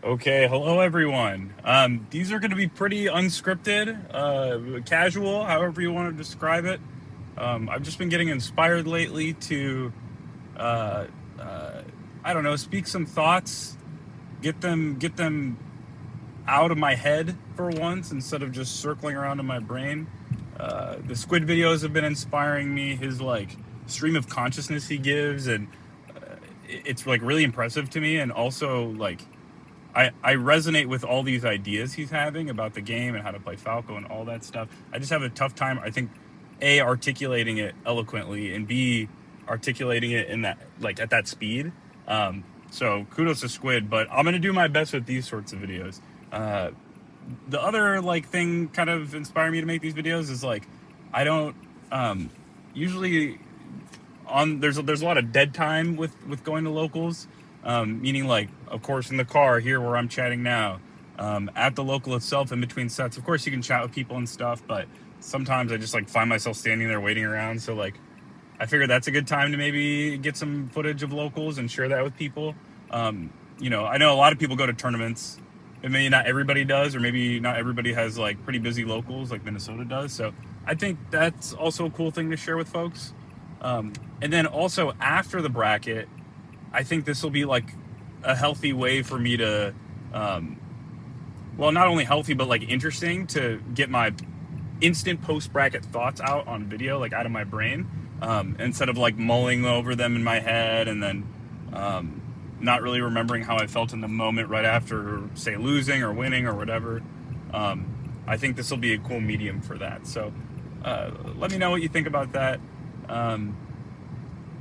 Okay, hello everyone. These are going to be pretty unscripted, casual, however you want to describe it. I've just been getting inspired lately to, uh, uh, I don't know, speak some thoughts, get them out of my head for once instead of just circling around in my brain. The Squid videos have been inspiring me. His like stream of consciousness he gives, and it's like really impressive to me, and also like I resonate with all these ideas he's having about the game and how to play Falco and all that stuff. I just have a tough time, I think, A, articulating it eloquently, and B, articulating it in that, like, at that speed. So kudos to Squid, but I'm going to do my best with these sorts of videos. Uh, the other, like, thing kind of inspiring me to make these videos is, like, I don't usually there's a lot of dead time with going to locals, meaning like of course in the car here where I'm chatting now, at the local itself in between sets. Of course you can chat with people and stuff, but sometimes I just like find myself standing there waiting around. So like I figured that's a good time to maybe get some footage of locals and share that with people. I know a lot of people go to tournaments. And maybe not everybody does, or maybe not everybody has like pretty busy locals like Minnesota does. So I think that's also a cool thing to share with folks. And then also after the bracket, I think this will be like a healthy way for me to, well, not only healthy, but like interesting to get my instant post bracket thoughts out on video, like out of my brain, instead of like mulling over them in my head and then not really remembering how I felt in the moment right after, say, losing or winning or whatever. I think this will be a cool medium for that. So let me know what you think about that. Um,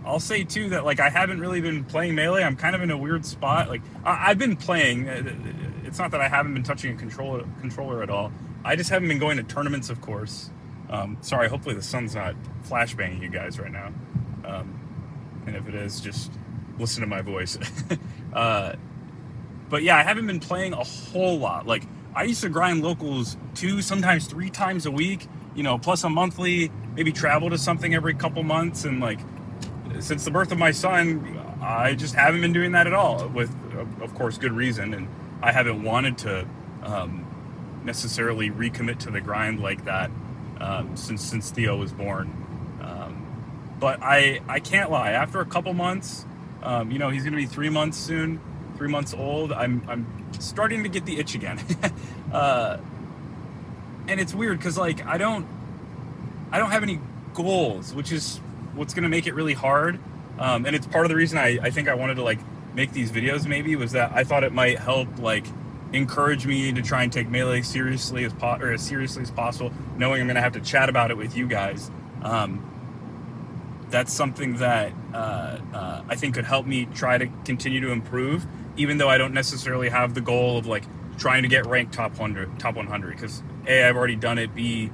I'll say too that like I haven't really been playing Melee. I'm kind of in a weird spot. Like I've been playing. It's not that I haven't been touching a controller at all. I just haven't been going to tournaments, of course. Sorry, hopefully the sun's not flashbanging you guys right now. And if it is, just listen to my voice. uh, but yeah, I haven't been playing a whole lot. Like I used to grind locals 2, sometimes 3 times a week. Plus a monthly, maybe travel to something every couple months, and like since the birth of my son, I just haven't been doing that at all. With, of course, good reason, and I haven't wanted to necessarily recommit to the grind like that since Theo was born. But I can't lie. After a couple months, he's going to be 3 months soon, 3 months old. I'm starting to get the itch again, and it's weird because like I don't have any goals, which is what's going to make it really hard. And it's part of the reason I think I wanted to like make these videos, maybe, was that I thought it might help like encourage me to try and take Melee seriously as seriously as possible, knowing I'm going to have to chat about it with you guys. That's something that I think could help me try to continue to improve, even though I don't necessarily have the goal of like trying to get ranked top 100, because A, I've already done it. B,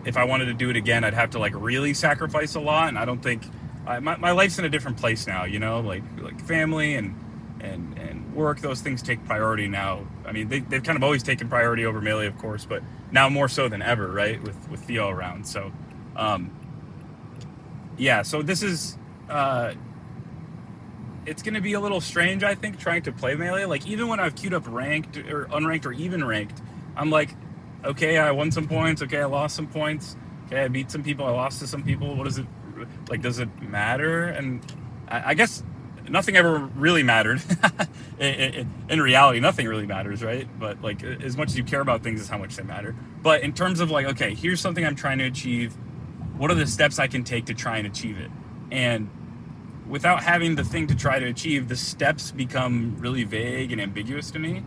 if I wanted to do it again, I'd have to like really sacrifice a lot, and I don't think my life's in a different place now. Like family and work. Those things take priority now. I mean, they've kind of always taken priority over Melee, of course, but now more so than ever, right? With Theo around. So, yeah. So this is it's going to be a little strange, I think, trying to play Melee. Like even when I've queued up ranked or unranked or even ranked, I'm like, okay, I won some points. Okay, I lost some points. Okay, I beat some people. I lost to some people. What is it like? Does it matter? And I guess nothing ever really mattered. In reality, nothing really matters, right? But like, as much as you care about things is how much they matter. But in terms of like, okay, here's something I'm trying to achieve. What are the steps I can take to try and achieve it? And without having the thing to try to achieve, the steps become really vague and ambiguous to me.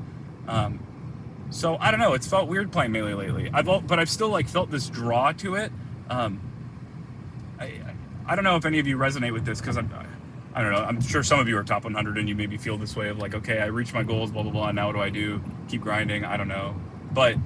So I don't know. It's felt weird playing Melee lately. But I've still like felt this draw to it. I don't know if any of you resonate with this, because I don't know. I'm sure some of you are top 100 and you maybe feel this way of like, okay, I reached my goals, blah blah blah. Now what do I do? Keep grinding. I don't know. But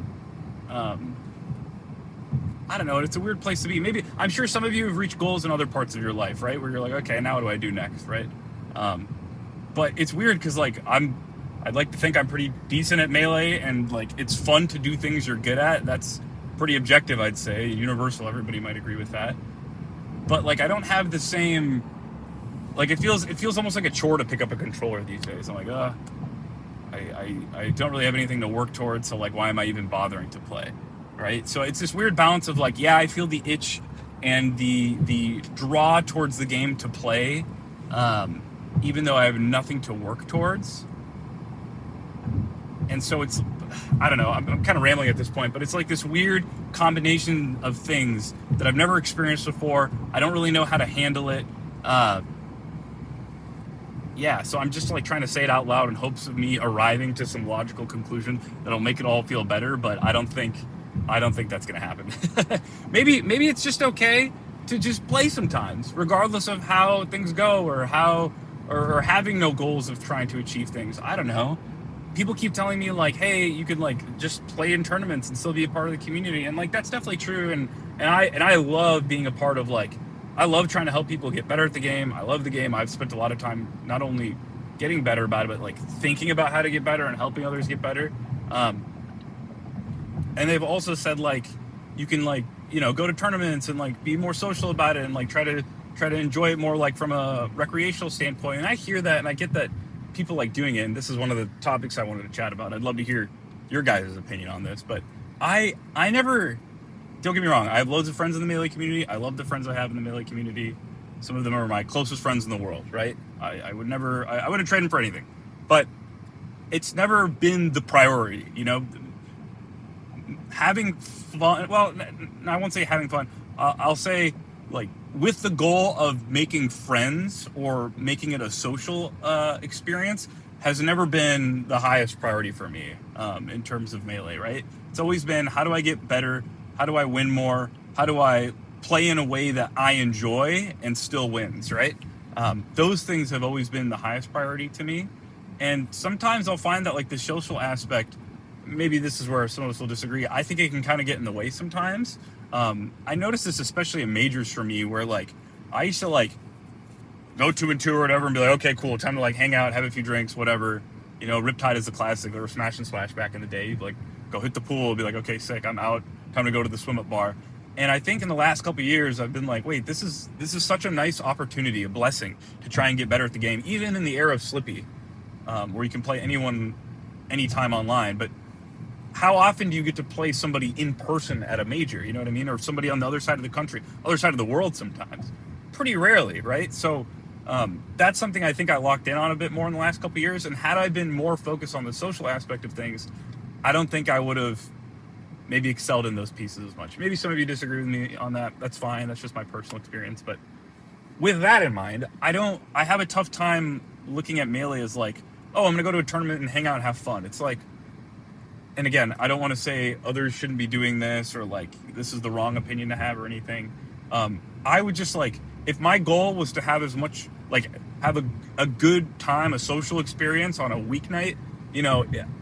I don't know. It's a weird place to be. Maybe I'm sure some of you have reached goals in other parts of your life, right? Where you're like, okay, now what do I do next, right? But it's weird because like I'd like to think I'm pretty decent at Melee, and like it's fun to do things you're good at. That's pretty objective, I'd say. Universal, everybody might agree with that. But like I don't have the same, like it feels almost like a chore to pick up a controller these days. I'm like, I don't really have anything to work towards, so like, why am I even bothering to play, right? So it's this weird balance of like, yeah, I feel the itch and the draw towards the game to play, even though I have nothing to work towards. And so it's, I don't know, I'm kind of rambling at this point, but it's like this weird combination of things that I've never experienced before. I don't really know how to handle it. Yeah, so I'm just like trying to say it out loud in hopes of me arriving to some logical conclusion that'll make it all feel better, but I don't think that's gonna happen. maybe it's just okay to just play sometimes, regardless of how things go or how or having no goals of trying to achieve things. I don't know. People keep telling me like, hey, you could like just play in tournaments and still be a part of the community, and like that's definitely true. And I love being a part of like, I love trying to help people get better at the game. I love the game. I've spent a lot of time not only getting better about it, but like thinking about how to get better and helping others get better. And they've also said like, you can like, go to tournaments and like be more social about it and like try to enjoy it more like from a recreational standpoint. And I hear that and I get that people like doing it. And this is one of the topics I wanted to chat about. I'd love to hear your guys' opinion on this, but I never, don't get me wrong, I have loads of friends in the Melee community. I love the friends I have in the Melee community. Some of them are my closest friends in the world, right? I would never, I wouldn't trade them for anything. But it's never been the priority, having fun. Well, I won't say having fun. I'll say like with the goal of making friends or making it a social experience has never been the highest priority for me in terms of Melee, right? It's always been, how do I get better? How do I win more? How do I play in a way that I enjoy and still wins, right? Those things have always been the highest priority to me. And sometimes I'll find that like the social aspect, maybe this is where some of us will disagree, I think it can kind of get in the way sometimes. I noticed this especially in majors for me, where like I used to like go 2-2 or whatever and be like, okay, cool, time to like hang out, have a few drinks, whatever. Riptide is the classic. There were Smash and Splash back in the day. You'd like go hit the pool, be like, okay, sick, I'm out, time to go to the swim up bar. And I think in the last couple of years, I've been like, wait, this is such a nice opportunity, a blessing to try and get better at the game, even in the era of Slippy, where you can play anyone, anytime online. But how often do you get to play somebody in person at a major? You know what I mean? Or somebody on the other side of the country, other side of the world sometimes. Pretty rarely, right? So that's something I think I locked in on a bit more in the last couple of years. And had I been more focused on the social aspect of things, I don't think I would have maybe excelled in those pieces as much. Maybe some of you disagree with me on that. That's fine. That's just my personal experience. But with that in mind, I have a tough time looking at Melee as like, oh, I'm going to go to a tournament and hang out and have fun. It's like, and again, I don't want to say others shouldn't be doing this or like this is the wrong opinion to have or anything. I would just like, if my goal was to have as much, like have a good time, a social experience on a weeknight,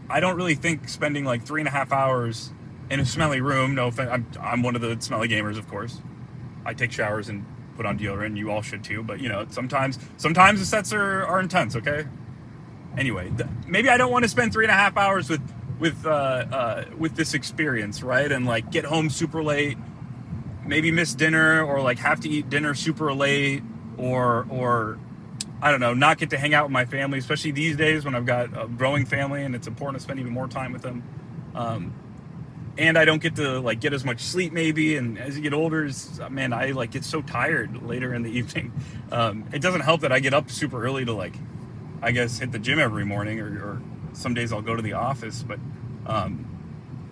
I don't really think spending like 3.5 hours in a smelly room. No offense, I'm one of the smelly gamers, of course. I take showers and put on deodorant. You all should too. But sometimes the sets are intense. Okay. Anyway, maybe I don't want to spend 3.5 hours with this experience, right? And like get home super late, maybe miss dinner, or like have to eat dinner super late, or I don't know, not get to hang out with my family, especially these days when I've got a growing family and it's important to spend even more time with them. And I don't get to like get as much sleep maybe. And as you get older, man, I like get so tired later in the evening. It doesn't help that I get up super early to like, I guess, hit the gym every morning, or some days I'll go to the office. But,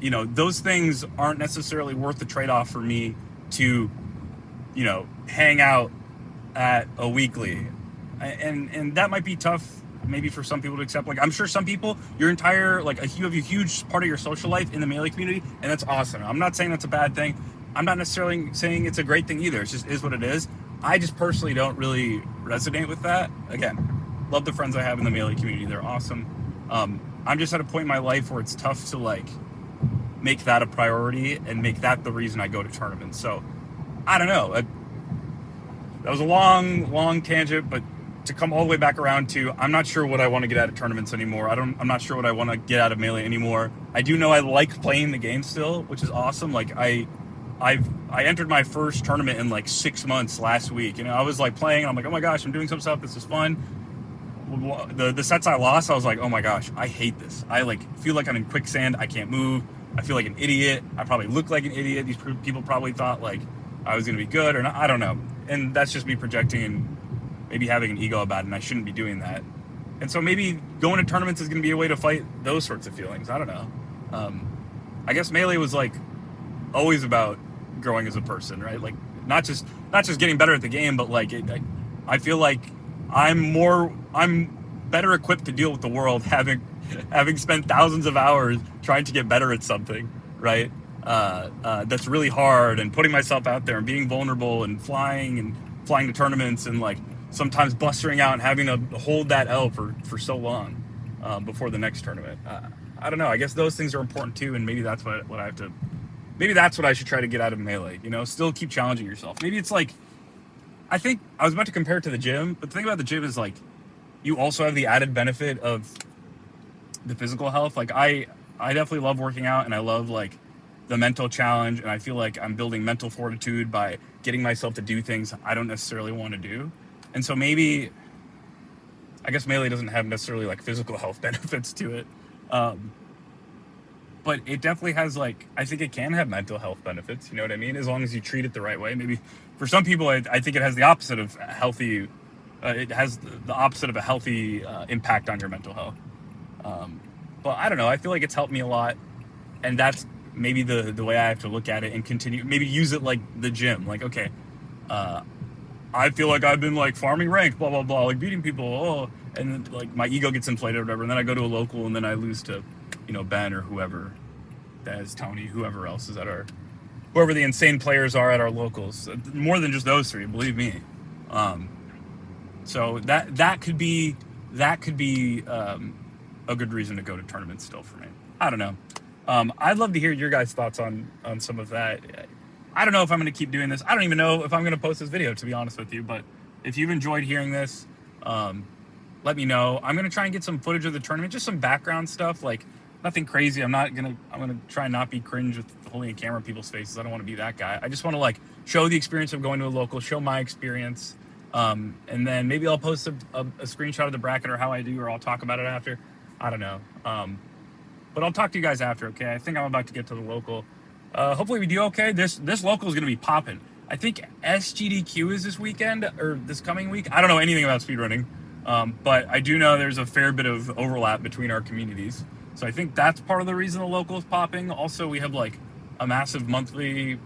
those things aren't necessarily worth the trade-off for me to, hang out at a weekly. And that might be tough maybe for some people to accept. Like, I'm sure some people, your entire, like, you have a huge part of your social life in the Melee community, and that's awesome. I'm not saying that's a bad thing. I'm not necessarily saying it's a great thing either. It just is what it is. I just personally don't really resonate with that. Again, love the friends I have in the Melee community. They're awesome. I'm just at a point in my life where it's tough to, like, make that a priority and make that the reason I go to tournaments. So, I don't know. That was a long tangent, but to come all the way back around to, I'm not sure what I want to get out of tournaments anymore. I'm not sure what I want to get out of Melee anymore. I do know I like playing the game still, which is awesome. Like I entered my first tournament in like 6 months last week. I was like playing, and I'm like, oh my gosh, I'm doing some stuff. This is fun. the sets I lost, I was like, oh my gosh, I hate this. I like feel like I'm in quicksand. I can't move. I feel like an idiot. I probably look like an idiot. These people probably thought like I was going to be good or not. I don't know. And that's just me projecting and maybe having an ego about it, and I shouldn't be doing that. And so maybe going to tournaments is going to be a way to fight those sorts of feelings. I don't know. I guess Melee was like always about growing as a person, right? Like not just getting better at the game, but like I feel like I'm better equipped to deal with the world having spent thousands of hours trying to get better at something, right? That's really hard, and putting myself out there and being vulnerable and flying to tournaments and like sometimes blustering out and having to hold that L for so long before the next tournament. I don't know. I guess those things are important too, and maybe that's what I have to. Maybe that's what I should try to get out of Melee. You know, still keep challenging yourself. Maybe it's like, I think I was about to compare it to the gym, but the thing about the gym is like, you also have the added benefit of the physical health. Like I definitely love working out, and I love like the mental challenge, and I feel like I'm building mental fortitude by getting myself to do things I don't necessarily want to do. And so maybe, I guess Melee doesn't have necessarily like physical health benefits to it. But it definitely has like, I think it can have mental health benefits, you know what I mean? As long as you treat it the right way. Maybe for some people, I think it has the opposite of healthy, it has the opposite of a healthy impact on your mental health. But I don't know, I feel like it's helped me a lot. And that's maybe the way I have to look at it and continue, maybe use it like the gym. Like, okay, I feel like I've been like farming rank, blah, blah, blah, like beating people, and then like my ego gets inflated or whatever. And then I go to a local and then I lose to, you know, Ben or whoever, Dez, Tony, whoever else is whoever the insane players are at our locals. More than just those three, believe me. So that could be a good reason to go to tournaments still for me. I don't know. I'd love to hear your guys' thoughts on some of that. I don't know if I'm going to keep doing this. I don't even know if I'm going to post this video, to be honest with you. But if you've enjoyed hearing this, let me know. I'm going to try and get some footage of the tournament, just some background stuff, like nothing crazy. I'm going to try and not be cringe with holding a camera in people's faces. I don't want to be that guy. I just want to like show the experience of going to a local, show my experience. And then maybe I'll post a screenshot of the bracket or how I do, or I'll talk about it after. I don't know. But I'll talk to you guys after, okay? I think I'm about to get to the local. Hopefully we do okay. This local is going to be popping. I think SGDQ is this weekend or this coming week. I don't know anything about speedrunning, but I do know there's a fair bit of overlap between our communities. So I think that's part of the reason the local is popping. Also, we have like a massive monthly,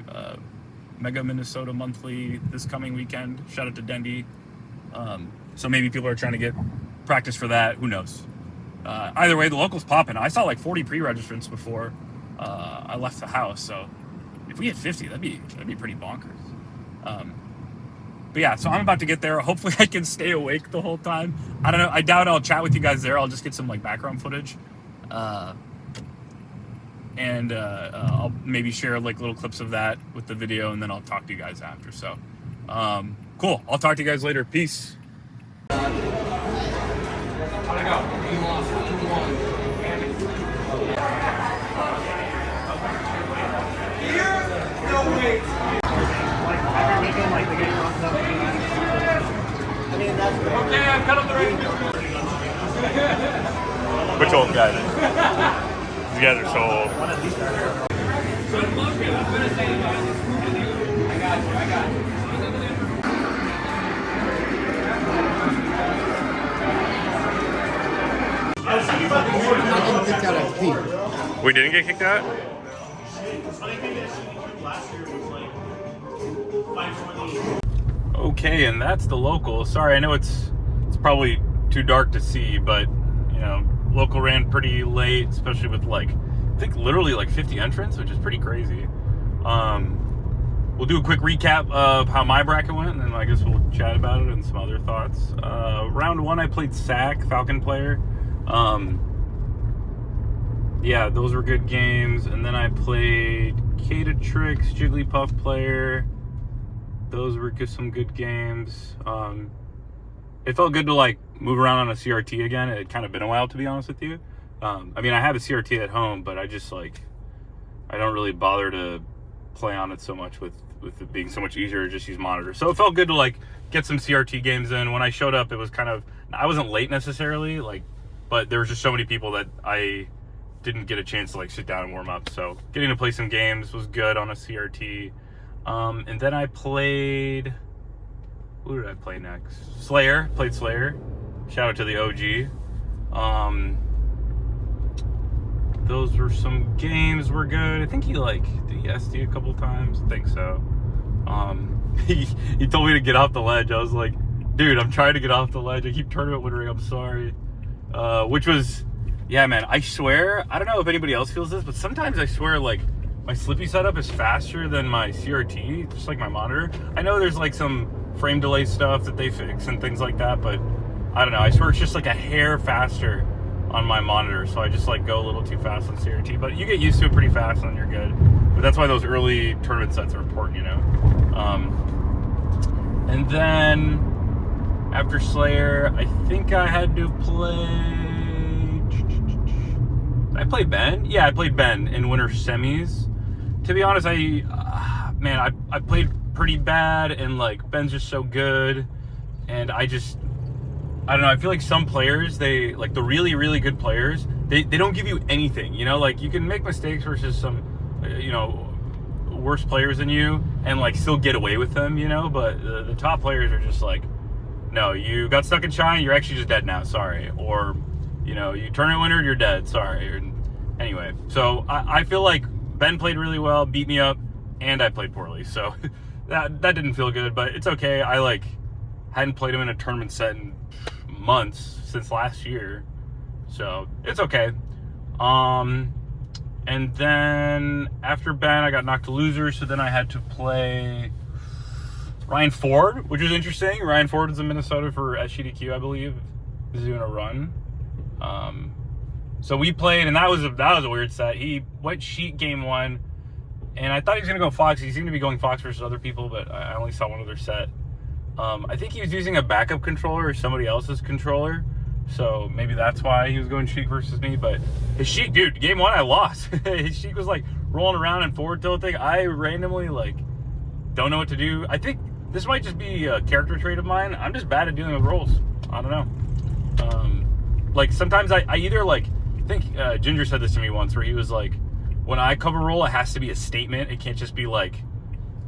Mega Minnesota monthly this coming weekend. Shout out to Dendy. So maybe people are trying to get practice for that. Who knows? Either way, the local's popping. I saw like 40 pre-registrants before I left the house. So if we hit 50, that'd be pretty bonkers. But yeah, so I'm about to get there. Hopefully I can stay awake the whole time. I don't know. I doubt I'll chat with you guys there. I'll just get some like background footage. And I'll maybe share like little clips of that with the video, and then I'll talk to you guys after. So cool. I'll talk to you guys later. Peace. Okay, I've cut up the race. Which old guy? These guys are so old. We didn't get kicked out? Okay, and that's the local. Sorry, I know it's probably too dark to see, but you know, local ran pretty late, especially with like, I think literally like 50 entrants, which is pretty crazy. We'll do a quick recap of how my bracket went, and then I guess we'll chat about it and some other thoughts. Round one, I played Sack, Falcon player. Yeah, those were good games. And then I played Catatrix, Jigglypuff player. Those were just some good games. It felt good to like move around on a CRT again. It had kind of been a while, to be honest with you. I mean, I have a CRT at home, but I just like, I don't really bother to play on it so much with it being so much easier to just use monitors. So it felt good to like get some CRT games in. When I showed up, it was kind of I wasn't late necessarily, like, but there was just so many people that I didn't get a chance to like sit down and warm up. So getting to play some games was good on a CRT. And then I played. Who did I play next? Slayer. Played Slayer. Shout out to the OG. Those were some games were good. I think did he SD a couple times? I think so. He told me to get off the ledge. I was like, dude, I'm trying to get off the ledge. I keep tournament wintering. I'm sorry. Which was, yeah, man, I swear, I don't know if anybody else feels this, but sometimes I swear, like, my Slippy setup is faster than my CRT, just like my monitor. I know there's like some frame delay stuff that they fix and things like that, but I don't know. I swear it's just like a hair faster on my monitor, so I just like go a little too fast on CRT, but you get used to it pretty fast and then you're good. But that's why those early tournament sets are important, you know? And then after Slayer, I think I had to play... I played Ben? Yeah, I played Ben in winter semis. To be honest, I played pretty bad, and like Ben's just so good, and I don't know, I feel like some players, they like the really, really good players, they don't give you anything, you know, like you can make mistakes versus some, you know, worse players than you and like still get away with them, you know, but the top players are just like, no, you got stuck in shine, you're actually just dead now, sorry, or, you know, you turn it winner, you're dead, sorry. Anyway, so I feel like Ben played really well, beat me up, and I played poorly, so that didn't feel good, but it's okay. I like hadn't played him in a tournament set in months since last year, so it's okay. And then after Ben, I got knocked to losers, so then I had to play Ryan Ford, which was interesting. Ryan Ford is in Minnesota for SGDQ, I believe. He's doing a run. So we played, and that was a weird set. He went Sheik game one, and I thought he was going to go Fox. He seemed to be going Fox versus other people, but I only saw one other set. I think he was using a backup controller or somebody else's controller, so maybe that's why he was going Sheik versus me. But his Sheik, dude, game one I lost. His Sheik was like rolling around and forward tilting. I randomly like don't know what to do. I think this might just be a character trait of mine. I'm just bad at dealing with rolls. I don't know. Like sometimes I either like, I think Ginger said this to me once, where he was like, when I cover roll, it has to be a statement. It can't just be like,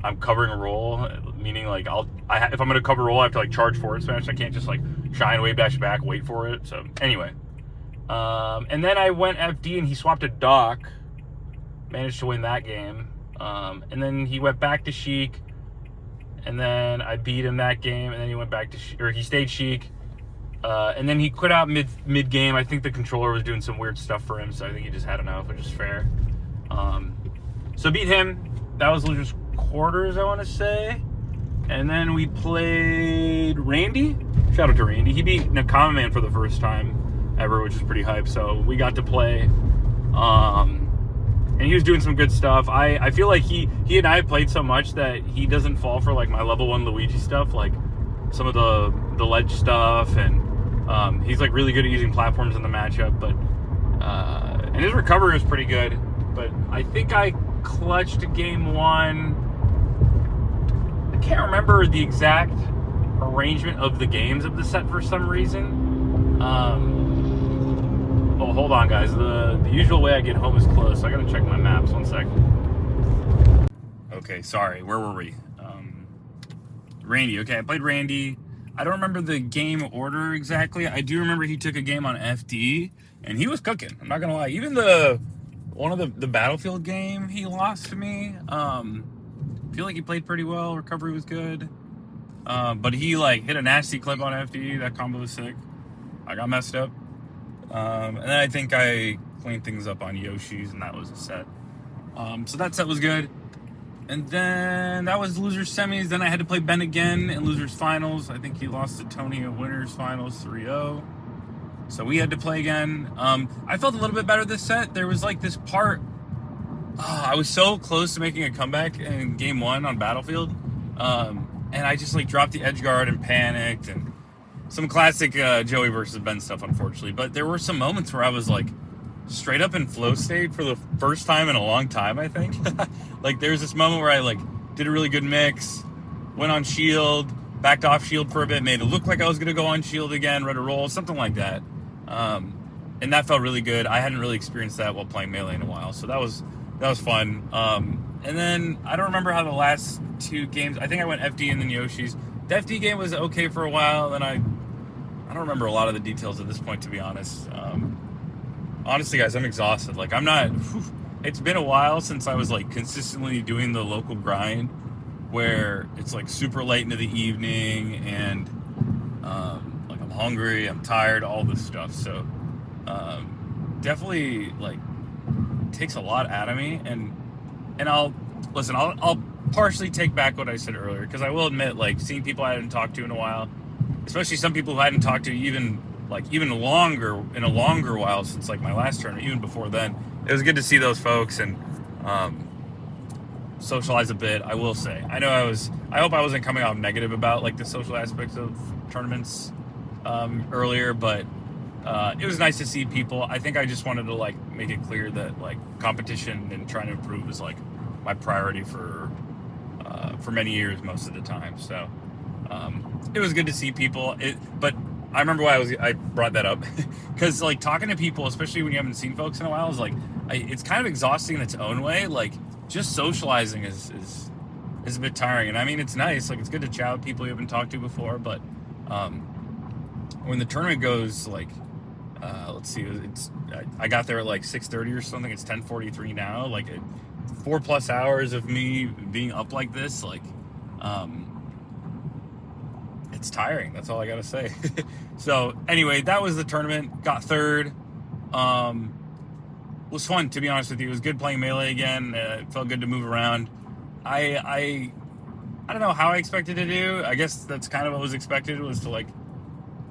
I'm covering a roll, meaning like if I'm going to cover roll, I have to like charge forward smash. I can't just like shine, wave dash back, wait for it. So anyway, and then I went FD and he swapped a Doc, managed to win that game. And then he went back to Sheik, and then I beat him that game, and then he went back to he stayed Sheik. And then he quit out mid game. I think the controller was doing some weird stuff for him, so I think he just had enough, which is fair. So beat him. That was losers quarters, I want to say. And then we played Randy. Shout out to Randy. He beat Nakama Man for the first time ever, which is pretty hype. So we got to play. And he was doing some good stuff. I feel like he and I played so much that he doesn't fall for like my level 1 Luigi stuff, like some of the ledge stuff, and he's like really good at using platforms in the matchup, but and his recovery was pretty good. But I think I clutched game one. I can't remember the exact arrangement of the games of the set for some reason. Oh, hold on, guys. The usual way I get home is close, so I gotta check my maps. 1 sec. Okay, sorry. Where were we? Randy. Okay, I played Randy. I don't remember the game order exactly. I do remember he took a game on FD, and he was cooking. I'm not gonna lie. Even one of the Battlefield game he lost to me. I feel like he played pretty well. Recovery was good. But he like hit a nasty clip on FD. That combo was sick. I got messed up. And then I think I cleaned things up on Yoshi's, and that was a set. So that set was good. And then that was losers semis. Then I had to play Ben again in losers finals. I think he lost to Tony at winners finals 3-0. So we had to play again. I felt a little bit better this set. There was like this part. I was so close to making a comeback in game one on Battlefield. And I just like dropped the edge guard and panicked, and some classic Joey versus Ben stuff, unfortunately. But there were some moments where I was like straight up in flow state for the first time in a long time, I think. Like there's this moment where I like did a really good mix, went on shield, backed off shield for a bit, made it look like I was going to go on shield again, read a roll, something like that. And that felt really good. I hadn't really experienced that while playing Melee in a while, so that was fun. And then I don't remember how the last two games. I think I went FD and then Yoshi's. The FD game was okay for a while. Then I don't remember a lot of the details at this point, to be honest. Honestly, guys, I'm exhausted. Like, I'm not. It's been a while since I was like consistently doing the local grind, where it's like super late into the evening and like I'm hungry, I'm tired, all this stuff. So definitely like takes a lot out of me. And I'll partially take back what I said earlier, because I will admit, like, seeing people I hadn't talked to in a while, especially some people who I hadn't talked to even longer, in a longer while since like my last tournament, even before then, it was good to see those folks and socialize a bit. I will say, I hope I wasn't coming out negative about like the social aspects of tournaments earlier, but it was nice to see people. I think I just wanted to like make it clear that like competition and trying to improve is like my priority for many years, most of the time. So it was good to see people. But I remember why I brought that up, because like talking to people, especially when you haven't seen folks in a while, is like it's kind of exhausting in its own way. Like just socializing is a bit tiring, and I mean it's nice. Like it's good to chat with people you haven't talked to before, but when the tournament goes like let's see, I got there at like 6:30 or something. It's 10:43 now. Like 4+ hours of me being up like this, like it's tiring. That's all I gotta say. So anyway, that was the tournament. Got third. Was fun, to be honest with you. It was good playing Melee again. It felt good to move around. I don't know how I expected to do. I guess that's kind of what was expected, was to like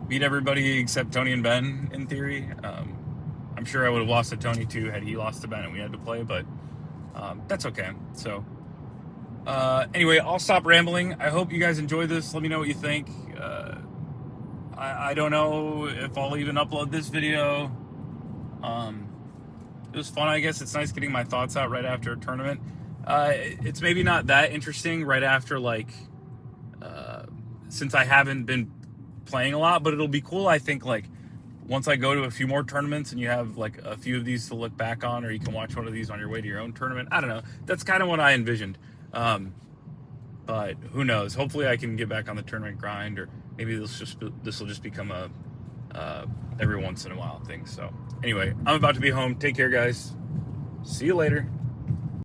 beat everybody except Tony and Ben, in theory. I'm sure I would have lost to Tony too had he lost to Ben and we had to play, but that's okay. So anyway, I'll stop rambling. I hope you guys enjoy this. Let me know what you think. I don't know if I'll even upload this video. It was fun, I guess. It's nice getting my thoughts out right after a tournament. It's maybe not that interesting right after, like, since I haven't been playing a lot, but it'll be cool, I think, like, once I go to a few more tournaments and you have, like, a few of these to look back on, or you can watch one of these on your way to your own tournament. I don't know. That's kind of what I envisioned. But who knows? Hopefully I can get back on the tournament grind, or maybe this will just become a every once in a while thing. So anyway, I'm about to be home. Take care, guys. See you later.